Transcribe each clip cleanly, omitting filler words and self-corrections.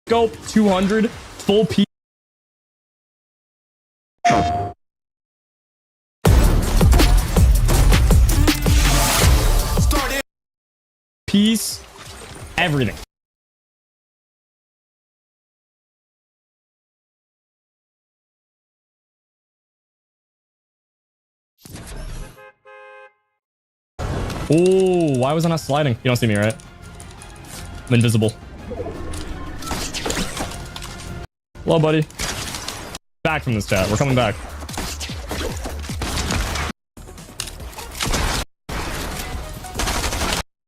Scope 200 full P. Piece, everything. Oh, why was I not sliding? You don't see me, right? I'm invisible. Hello, buddy. Back from this chat. We're coming back.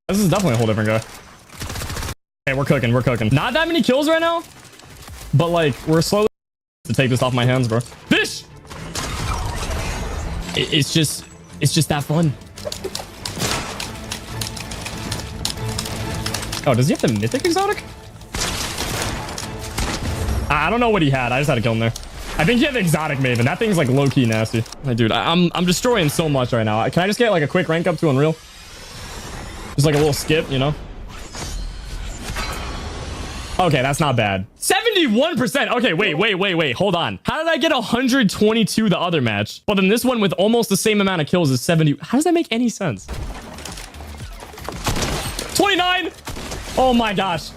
This is definitely a whole different guy. Okay, we're cooking. We're cooking. Not that many kills right now, but like we're slowly to take this off my hands, bro. Fish. It's just that fun. Oh, does he have the mythic exotic? I don't know what he had. I just had to kill him there. I think he had the exotic maven. That thing's like low-key nasty. Hey, dude, I'm destroying so much right now. Can I just get like a quick rank up to Unreal? Just like a little skip, you know? Okay, that's not bad. 71%. Okay, wait. Hold on. How did I get 122 the other match? But then this one with almost the same amount of kills is 70. How does that make any sense? 29. Oh my gosh.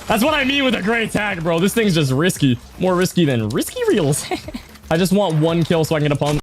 That's what I mean with a great tag, bro. This thing's just risky. More risky than risky reels. I just want one kill so I can get a pump.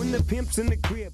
when the pimp's in the crib.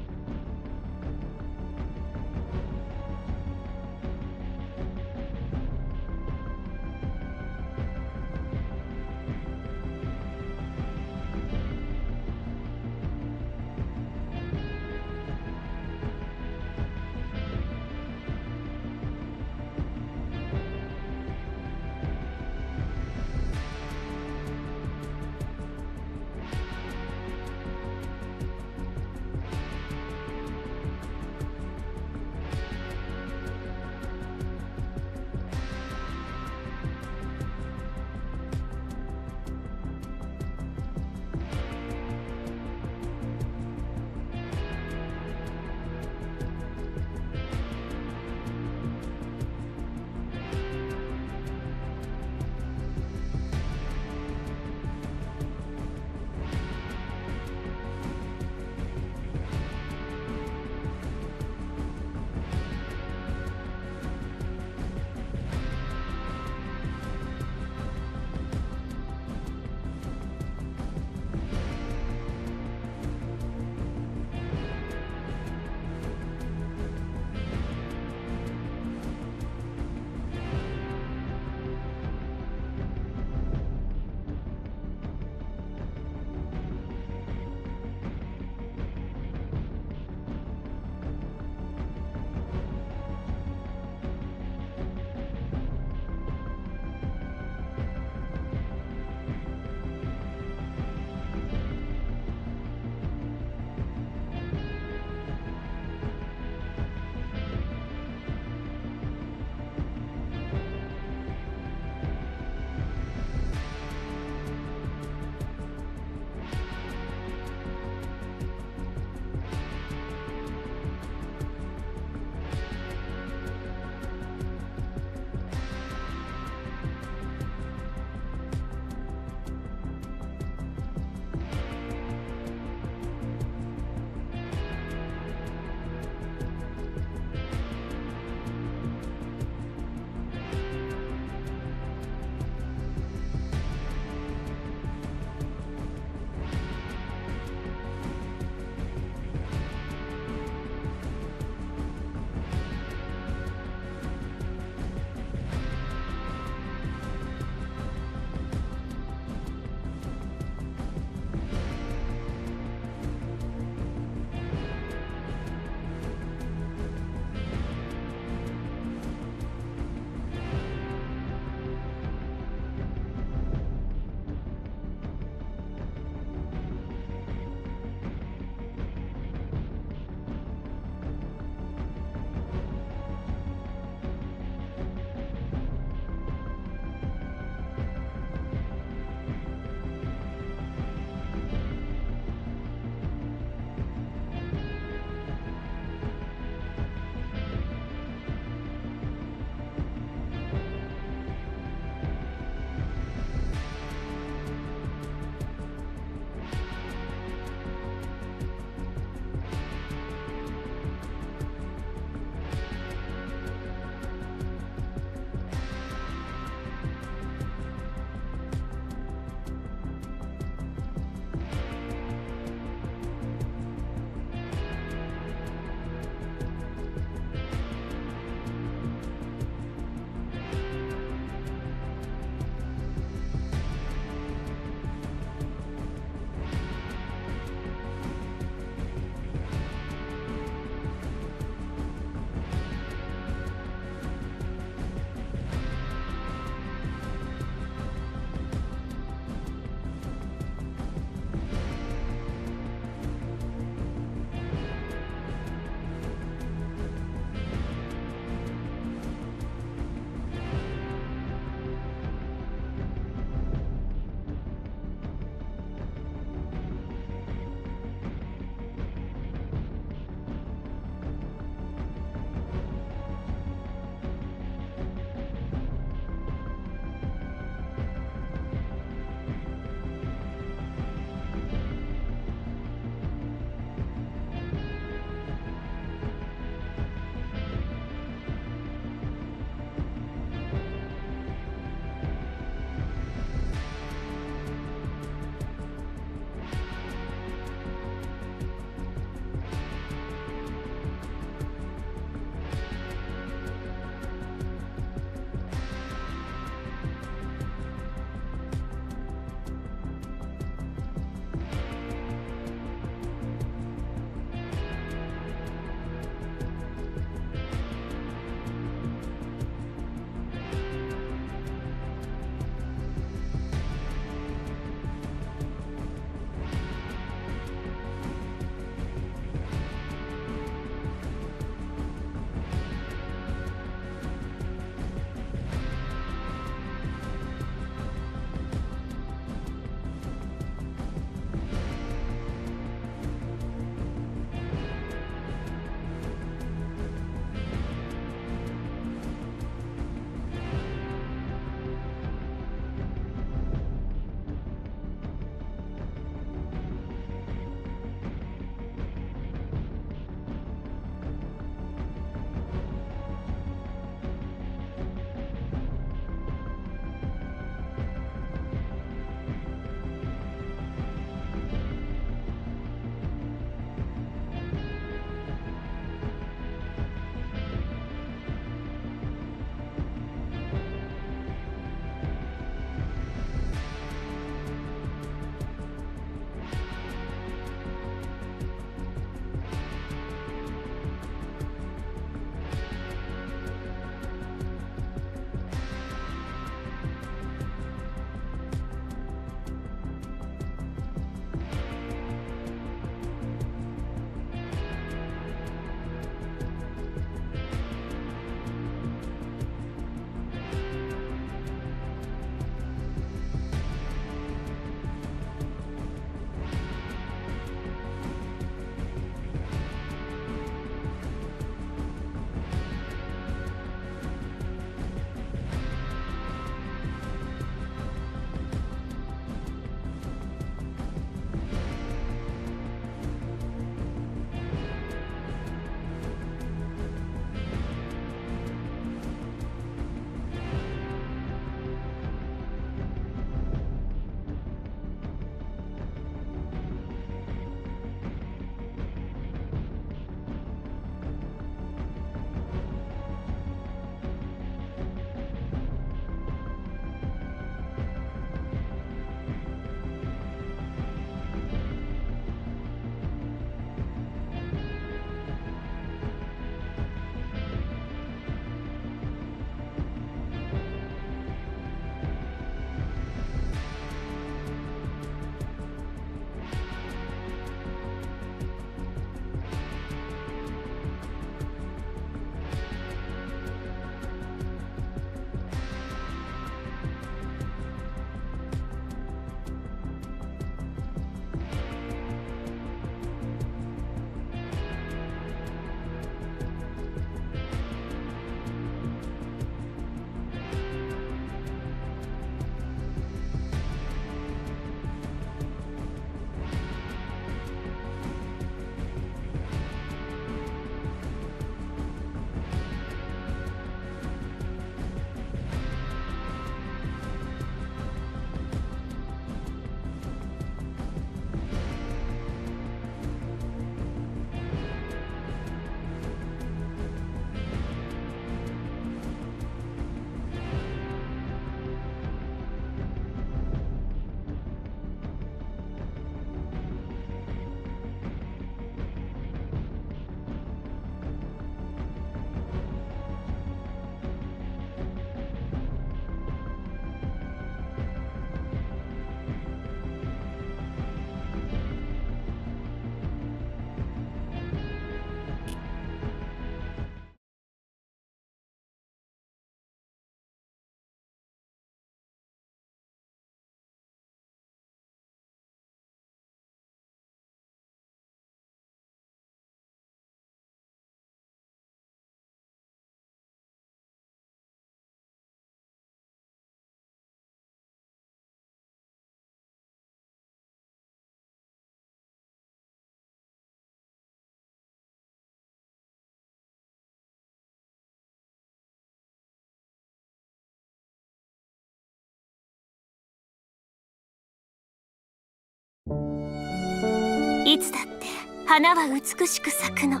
いつだって花は美しく咲くの。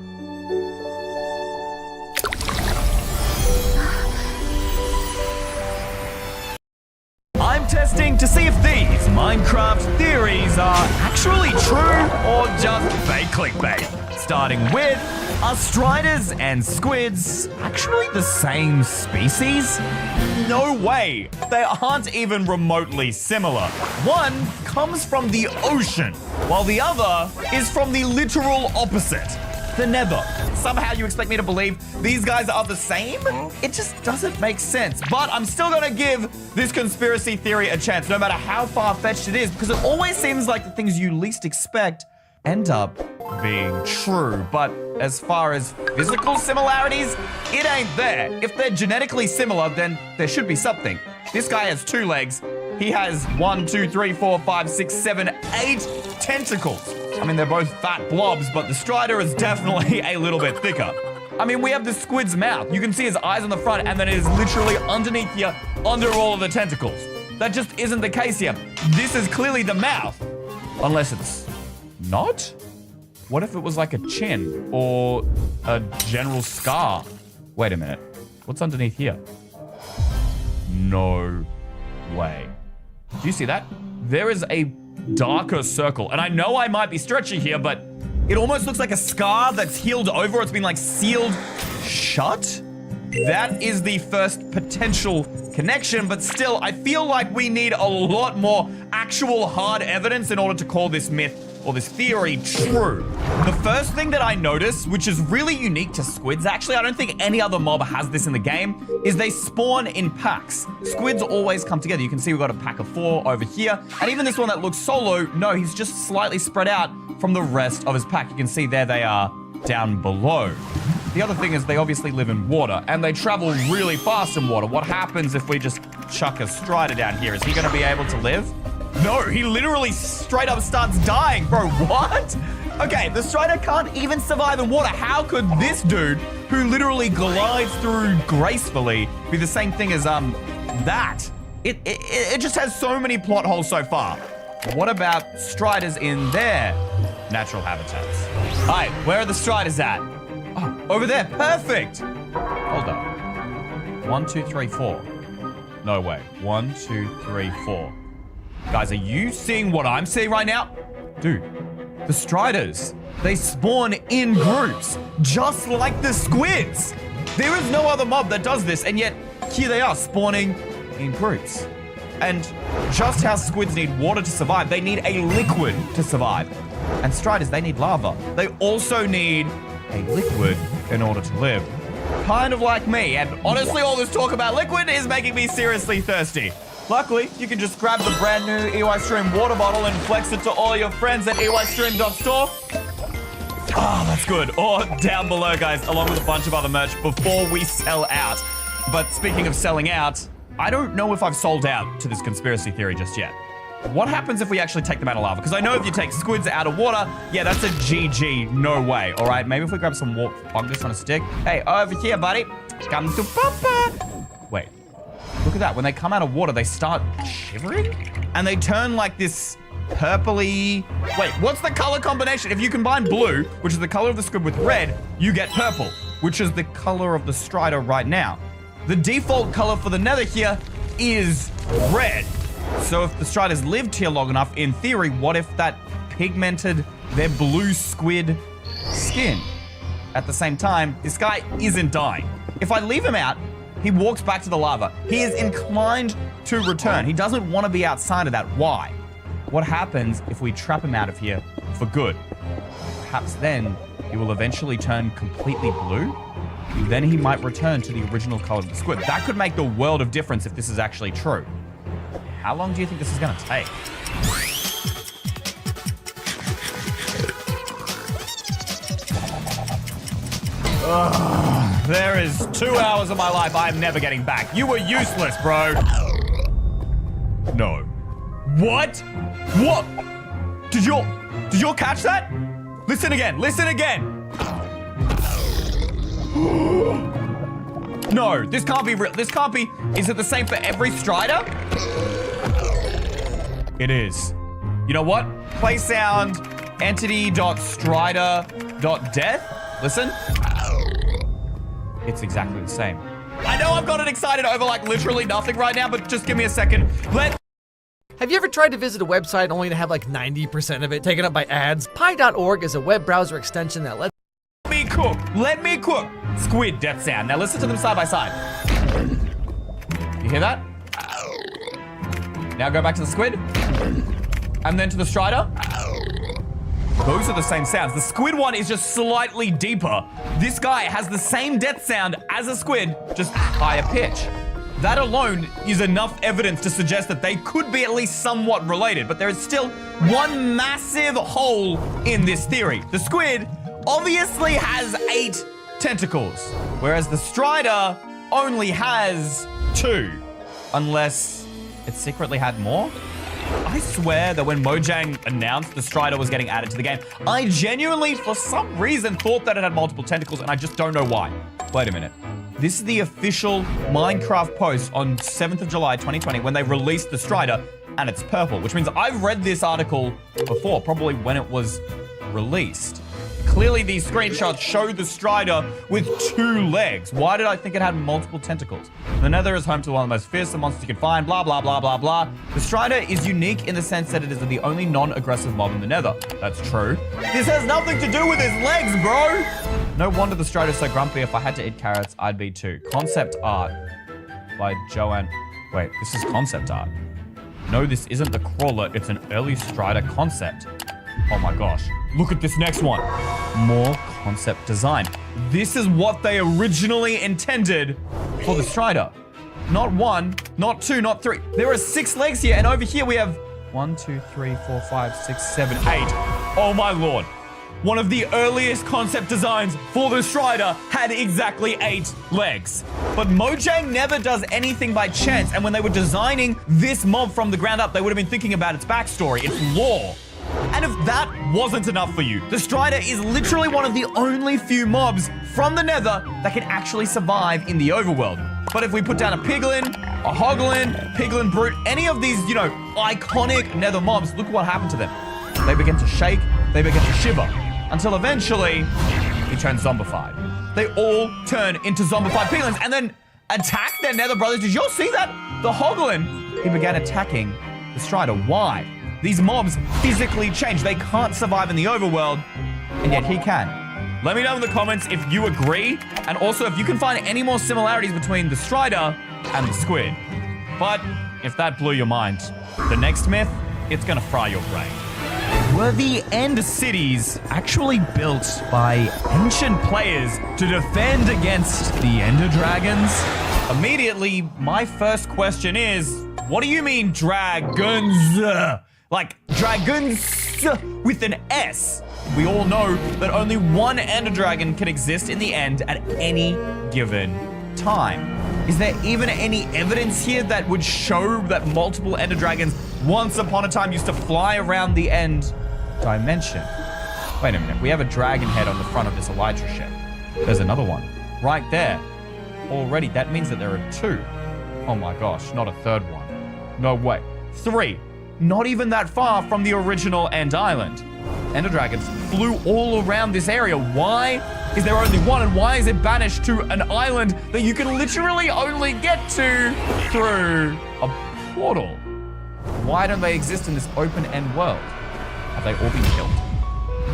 I'm testing to see if these Minecraft theories are actually true or just fake clickbait. Starting with, are striders and squids actually the same species? No way! They aren't even remotely similar. One comes from the ocean, while the other is from the literal opposite, the nether. Somehow you expect me to believe these guys are the same? It just doesn't make sense. But I'm still gonna give this conspiracy theory a chance, no matter how far-fetched it is, because it always seems like the things you least expect end up being true. But as far as physical similarities, it ain't there. If they're genetically similar, then there should be something. This guy has 2 legs. He has 1, 2, 3, 4, 5, 6, 7, 8 tentacles. I mean, they're both fat blobs, but the strider is definitely a little bit thicker. I mean, we have the squid's mouth. You can see his eyes on the front, and then it is literally underneath here, under all of the tentacles. That just isn't the case here. This is clearly the mouth. Unless it's not? What if it was like a chin or a general scar? Wait a minute. What's underneath here? No way. Do you see that? There is a darker circle. And I know I might be stretching here, but it almost looks like a scar that's healed over. It's been like sealed shut. That is the first potential connection, but still, I feel like we need a lot more actual hard evidence in order to call this myth or this theory true. The first thing that I noticed, which is really unique to squids, actually, I don't think any other mob has this in the game, is they spawn in packs. Squids always come together. You can see we've got a pack of 4 over here, and even this one that looks solo, no, he's just slightly spread out from the rest of his pack. You can see there they are down below. The other thing is they obviously live in water, and they travel really fast in water. What happens if we just chuck a strider down here? Is he gonna be able to live? No, he literally straight up starts dying, bro. What? Okay, the strider can't even survive in water. How could this dude, who literally glides through gracefully, be the same thing as, that? It just has so many plot holes so far. What about striders in their natural habitats? All right, where are the striders at? Oh, over there, perfect. Hold up. 1, 2, 3, 4. No way. 1, 2, 3, 4. Guys, are you seeing what I'm seeing right now? Dude, the striders, they spawn in groups, just like the squids. There is no other mob that does this, and yet here they are spawning in groups. And just how squids need water to survive, they need a liquid to survive. And striders, they need lava. They also need a liquid in order to live. Kind of like me, and honestly, all this talk about liquid is making me seriously thirsty. Luckily, you can just grab the brand new EYStream water bottle and flex it to all your friends at EYStream.store. Ah, that's good. Or down below, guys, along with a bunch of other merch before we sell out. But speaking of selling out, I don't know if I've sold out to this conspiracy theory just yet. What happens if we actually take them out of lava? Because I know if you take squids out of water, yeah, that's a GG, no way. All right, maybe if we grab some fungus on a stick. Hey, over here, buddy. Come to Papa. Wait. Look at that. When they come out of water, they start shivering? And they turn like this purpley... Wait, what's the color combination? If you combine blue, which is the color of the squid, with red, you get purple, which is the color of the strider right now. The default color for the nether here is red. So if the striders lived here long enough, in theory, what if that pigmented their blue squid skin? At the same time, this guy isn't dying. If I leave him out, he walks back to the lava. He is inclined to return. He doesn't want to be outside of that. Why? What happens if we trap him out of here for good? Perhaps then he will eventually turn completely blue. Then he might return to the original color of the squid. That could make the world of difference if this is actually true. How long do you think this is going to take? Ugh, there is 2 hours of my life I am never getting back. You were useless, bro. No. What? What? Did you catch that? Listen again. Listen again. No, this can't be real. This can't be. Is it the same for every strider? It is. You know what? Play sound Entity.strider.death. Listen. It's exactly the same. I know I've gotten excited over like literally nothing right now, but just give me a second. Have you ever tried to visit a website only to have like 90% of it taken up by ads? Pi.org is a web browser extension that lets me cook. Let me cook. Squid death sound. Now listen to them side by side. You hear that? Now go back to the squid. And then to the strider. Those are the same sounds. The squid one is just slightly deeper. This guy has the same death sound as a squid, just higher pitch. That alone is enough evidence to suggest that they could be at least somewhat related, but there is still one massive hole in this theory. The squid obviously has 8 tentacles, whereas the strider only has 2, unless it secretly had more. I swear that when Mojang announced the strider was getting added to the game, I genuinely, for some reason, thought that it had multiple tentacles, and I just don't know why. Wait a minute. This is the official Minecraft post on 7th of July, 2020, when they released the strider, and it's purple, which means I've read this article before, probably when it was released. Clearly, these screenshots show the strider with 2 legs. Why did I think it had multiple tentacles? The Nether is home to one of the most fearsome monsters you can find, blah, blah, blah, blah, blah. The strider is unique in the sense that it is the only non-aggressive mob in the Nether. That's true. This has nothing to do with his legs, bro. No wonder the strider's so grumpy. If I had to eat carrots, I'd be too. Concept art by Joanne. Wait, this is concept art. No, this isn't the crawler. It's an early strider concept. Oh my gosh. Look at this next one. More concept design. This is what they originally intended for the strider. Not 1, not 2, not 3. There are 6 legs here, and over here we have 1, 2, 3, 4, 5, 6, 7, 8. Oh my lord. One of the earliest concept designs for the strider had exactly 8 legs. But Mojang never does anything by chance, and when they were designing this mob from the ground up, they would have been thinking about its backstory, its lore. And if that wasn't enough for you, the strider is literally one of the only few mobs from the Nether that can actually survive in the overworld. But if we put down a piglin, a hoglin, piglin brute, any of these, you know, iconic Nether mobs, look what happened to them. They begin to shake, they begin to shiver, until eventually he turns zombified. They all turn into zombified piglins and then attack their Nether brothers. Did y'all see that? The hoglin, he began attacking the strider. Why? These mobs physically change. They can't survive in the overworld, and yet he can. Let me know in the comments if you agree, and also if you can find any more similarities between the strider and the squid. But if that blew your mind, the next myth, it's gonna fry your brain. Were the End Cities actually built by ancient players to defend against the Ender Dragons? Immediately, my first question is, what do you mean dragons? Like dragons with an S. We all know that only one Ender Dragon can exist in the end at any given time. Is there even any evidence here that would show that multiple Ender Dragons once upon a time used to fly around the End dimension? Wait a minute, we have a dragon head on the front of this Elytra ship. There's another one right there. Already, that means that there are 2. Oh my gosh, not a third one. No way. 3. Not even that far from the original End Island. Ender Dragons flew all around this area. Why is there only one, and why is it banished to an island that you can literally only get to through a portal? Why don't they exist in this open end world? Have they all been killed?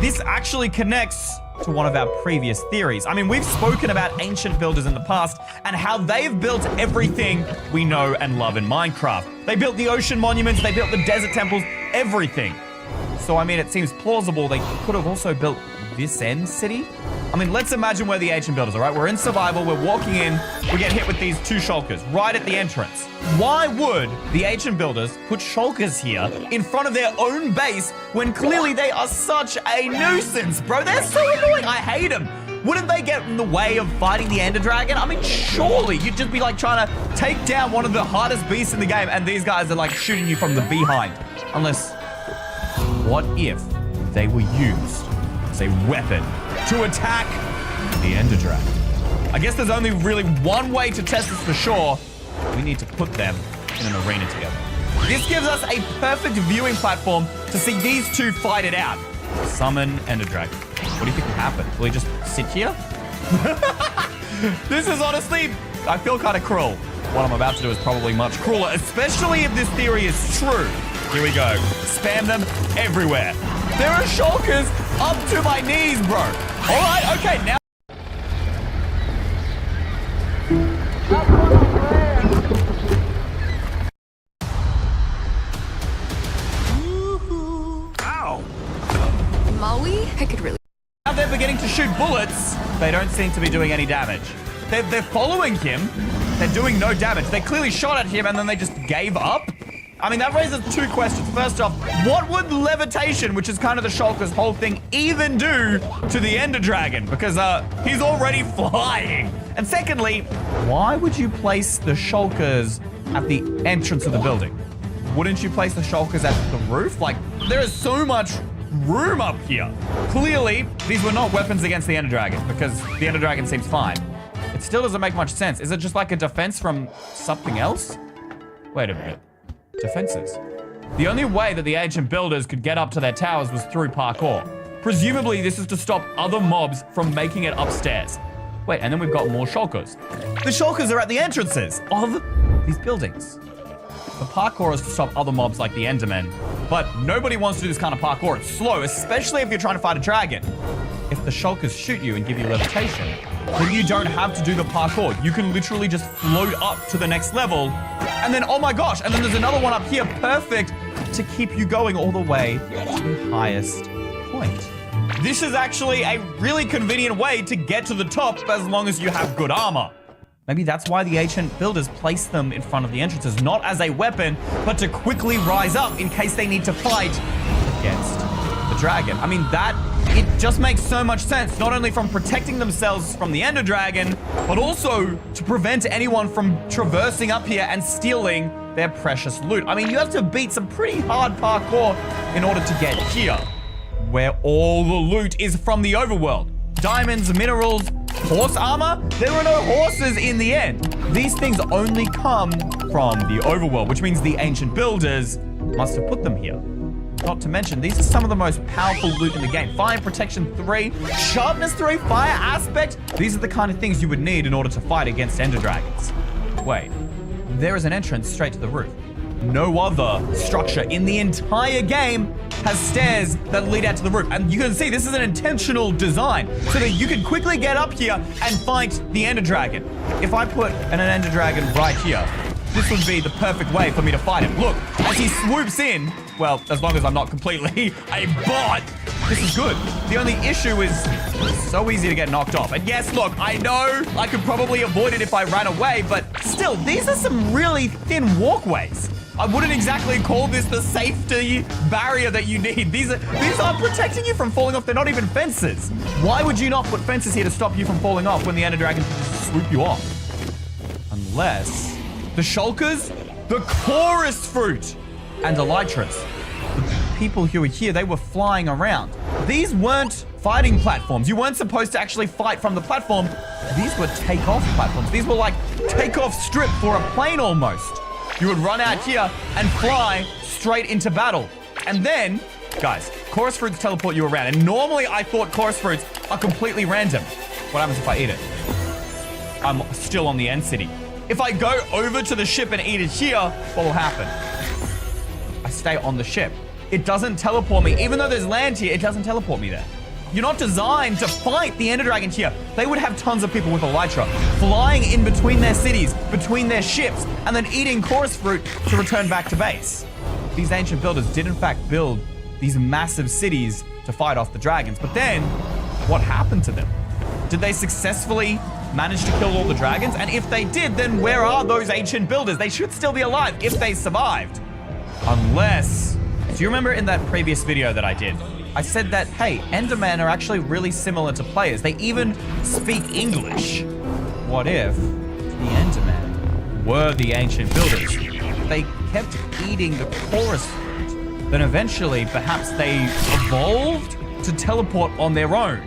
This actually connects to one of our previous theories. I mean, we've spoken about ancient builders in the past and how they've built everything we know and love in Minecraft. They built the ocean monuments, they built the desert temples, everything. So, I mean, it seems plausible they could have also built this End City. I mean, let's imagine we're the ancient builders, all right? We're in survival, we're walking in, we get hit with these 2 shulkers right at the entrance. Why would the ancient builders put shulkers here in front of their own base when clearly they are such a nuisance, bro? They're so annoying, I hate them. Wouldn't they get in the way of fighting the Ender Dragon? I mean, surely you'd just be like trying to take down one of the hardest beasts in the game, and these guys are like shooting you from the behind. Unless, what if they were used as a weapon to attack the Ender Dragon? I guess there's only really one way to test this for sure. We need to put them in an arena together. This gives us a perfect viewing platform to see these 2 fight it out. Summon Ender Dragon. What do you think will happen? Will he just sit here? This is honestly, I feel kind of cruel. What I'm about to do is probably much crueler, especially if this theory is true. Here we go. Spam them everywhere. There are shulkers up to my knees, bro. All right, okay, now. Ow. Maui? I could really. Now they're beginning to shoot bullets. They don't seem to be doing any damage. They're following him. They're doing no damage. They clearly shot at him and then they just gave up. I mean, that raises two questions. First off, what would levitation, which is kind of the Shulker's whole thing, even do to the Ender Dragon? Because he's already flying. And secondly, why would you place the Shulkers at the entrance of the building? Wouldn't you place the Shulkers at the roof? Like, there is so much room up here. Clearly, these were not weapons against the Ender Dragon because the Ender Dragon seems fine. It still doesn't make much sense. Is it just like a defense from something else? Wait a minute. Defenses. The only way that the ancient builders could get up to their towers was through parkour. Presumably, this is to stop other mobs from making it upstairs. Wait, and then we've got more shulkers. The shulkers are at the entrances of these buildings. The parkour is to stop other mobs like the Endermen, but nobody wants to do this kind of parkour. It's slow, especially if you're trying to fight a dragon. If the shulkers shoot you and give you levitation, then you don't have to do the parkour. You can literally just float up to the next level, and then, oh my gosh, and then there's another one up here, perfect to keep you going all the way to the highest point. This is actually a really convenient way to get to the top as long as you have good armor. Maybe that's why the ancient builders placed them in front of the entrances, not as a weapon, but to quickly rise up in case they need to fight against the dragon. I mean, it just makes so much sense, not only from protecting themselves from the Ender Dragon, but also to prevent anyone from traversing up here and stealing their precious loot. I mean, you have to beat some pretty hard parkour in order to get here, where all the loot is from the overworld. Diamonds, minerals, horse armor? There are no horses in the end. These things only come from the overworld, which means the ancient builders must have put them here. Not to mention, these are some of the most powerful loot in the game. Fire protection 3, sharpness 3, fire aspect. These are the kind of things you would need in order to fight against Ender Dragons. Wait, there is an entrance straight to the roof. No other structure in the entire game has stairs that lead out to the roof. And you can see this is an intentional design so that you can quickly get up here and fight the Ender Dragon. If I put an Ender Dragon right here, this would be the perfect way for me to fight him. Look, as he swoops in, well, as long as I'm not completely a bot, this is good. The only issue is it's so easy to get knocked off. And yes, look, I know I could probably avoid it if I ran away, but still, these are some really thin walkways. I wouldn't exactly call this the safety barrier that you need. These are protecting you from falling off. They're not even fences. Why would you not put fences here to stop you from falling off when the Ender Dragon can just swoop you off? Unless the shulkers, the chorus fruit, and elytras. The people who were here, they were flying around. These weren't fighting platforms. You weren't supposed to actually fight from the platform. These were takeoff platforms. These were like takeoff strip for a plane almost. You would run out here and fly straight into battle. And then, guys, chorus fruits teleport you around. And normally I thought chorus fruits are completely random. What happens if I eat it? I'm still on the end city. If I go over to the ship and eat it here, what will happen? I stay on the ship. It doesn't teleport me. Even though there's land here, it doesn't teleport me there. You're not designed to fight the Ender Dragon here. They would have tons of people with elytra flying in between their cities, between their ships, and then eating chorus fruit to return back to base. These ancient builders did in fact build these massive cities to fight off the dragons. But then, what happened to them? Did they successfully manage to kill all the dragons? And if they did, then where are those ancient builders? They should still be alive if they survived. Unless... Do you remember in that previous video that I did? I said that, hey, Endermen are actually really similar to players. They even speak English. What if the Endermen were the ancient builders? They kept eating the chorus fruit. Then eventually, perhaps they evolved to teleport on their own.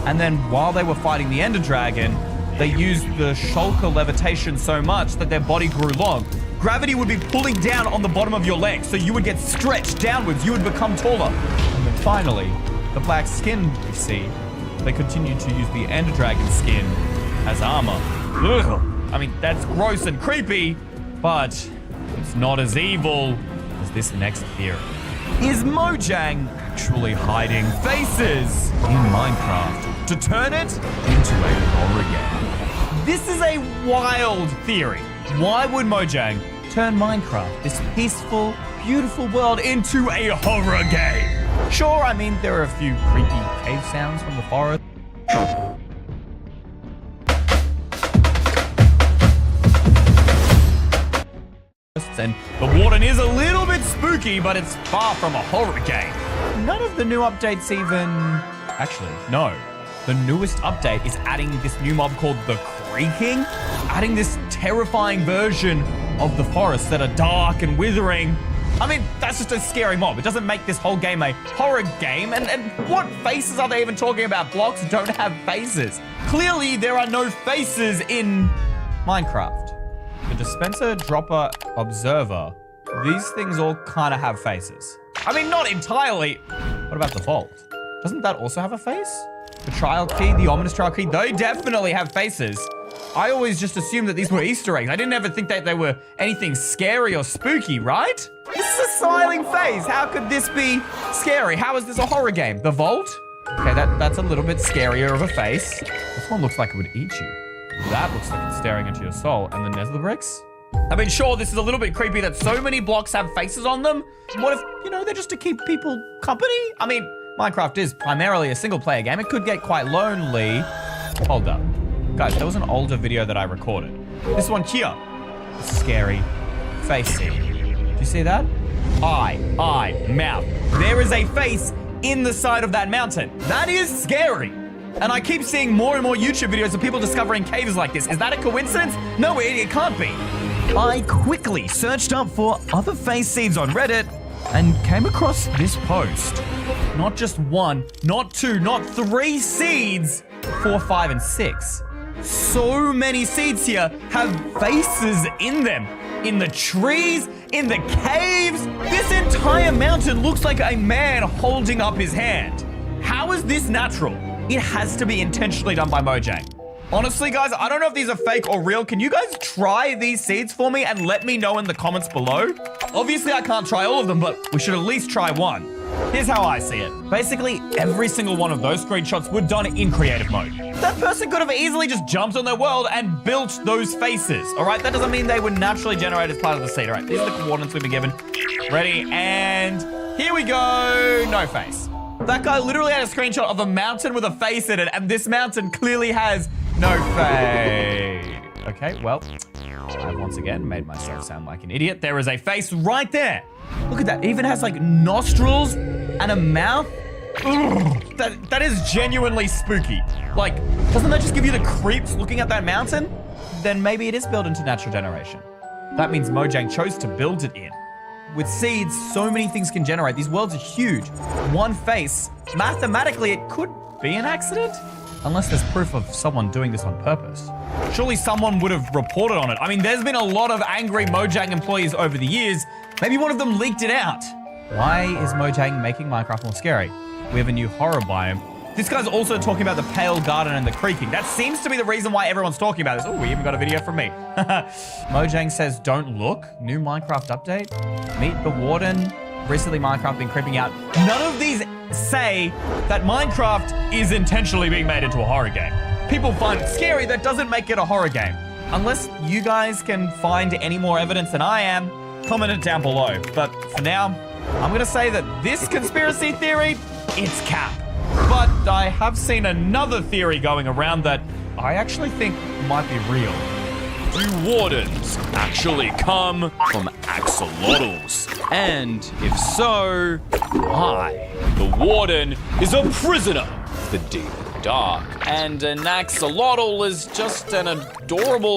And then while they were fighting the Ender Dragon, they used the shulker levitation so much that their body grew long. Gravity would be pulling down on the bottom of your legs, so you would get stretched downwards. You would become taller. And then finally, the black skin we see, they continue to use the Ender Dragon skin as armor. Ugh. I mean, that's gross and creepy, but it's not as evil as this next theory. Is Mojang actually hiding faces in Minecraft to turn it into a horror game? This is a wild theory. Why would Mojang turn Minecraft, this peaceful, beautiful world, into a horror game? Sure, I mean, there are a few creepy cave sounds from the forest. And the warden is a little bit spooky, but it's far from a horror game. None of the new updates even... Actually, no. The newest update is adding this new mob called the Creaking, adding this terrifying version of the forest that are dark and withering. I mean, that's just a scary mob. It doesn't make this whole game a horror game. And what faces are they even talking about? Blocks don't have faces. Clearly, there are no faces in Minecraft. The dispenser, dropper, observer. These things all kind of have faces. I mean, not entirely. What about the vault? Doesn't that also have a face? The trial key, the ominous trial key, they definitely have faces. I always just assumed that these were Easter eggs. I didn't ever think that they were anything scary or spooky, right? This is a smiling face. How could this be scary? How is this a horror game? The vault? Okay, that's a little bit scarier of a face. This one looks like it would eat you. That looks like it's staring into your soul. And the Nether bricks? I mean, sure, this is a little bit creepy that so many blocks have faces on them. What if, you know, they're just to keep people company? I mean, Minecraft is primarily a single player game. It could get quite lonely. Hold up. Guys, there was an older video that I recorded. This one here. Scary facey. Do you see that? Eye, mouth. There is a face in the side of that mountain. That is scary. And I keep seeing more and more YouTube videos of people discovering caves like this. Is that a coincidence? No, it can't be. I quickly searched up for other face seeds on Reddit and came across this post. Not just one, not two, not three seeds. 4, 5, and 6. So many seeds here have faces in them. In the trees, in the caves. This entire mountain looks like a man holding up his hand. How is this natural? It has to be intentionally done by Mojang. Honestly, guys, I don't know if these are fake or real. Can you guys try these seeds for me and let me know in the comments below? Obviously, I can't try all of them, but we should at least try one. Here's how I see it. Basically, every single one of those screenshots were done in creative mode. That person could have easily just jumped on their world and built those faces, all right? That doesn't mean they were naturally generated as part of the seed, all right? These are the coordinates we've been given. Ready, and here we go. No face. That guy literally had a screenshot of a mountain with a face in it, and this mountain clearly has no face. Okay, well, I've once again made myself sound like an idiot. There is a face right there. Look at that. It even has like nostrils and a mouth. Ugh, that is genuinely spooky. Like, doesn't that just give you the creeps looking at that mountain? Then maybe it is built into natural generation. That means Mojang chose to build it in. With seeds, so many things can generate. These worlds are huge. One face, mathematically, it could be an accident. Unless there's proof of someone doing this on purpose. Surely someone would have reported on it. I mean, there's been a lot of angry Mojang employees over the years. Maybe one of them leaked it out. Why is Mojang making Minecraft more scary? We have a new horror biome. This guy's also talking about the Pale Garden and the Creaking. That seems to be the reason why everyone's talking about this. Oh, we even got a video from me. Mojang says, don't look. New Minecraft update. Meet the Warden. Recently, Minecraft been creeping out. None of these say that Minecraft is intentionally being made into a horror game. People find it scary. That doesn't make it a horror game. Unless you guys can find any more evidence than I am, comment it down below. But for now, I'm going to say that this conspiracy theory, it's cap. But I have seen another theory going around that I actually think might be real. Do wardens actually come from axolotls? And if so, why? The warden is a prisoner of the deep dark, and an axolotl is just an adorable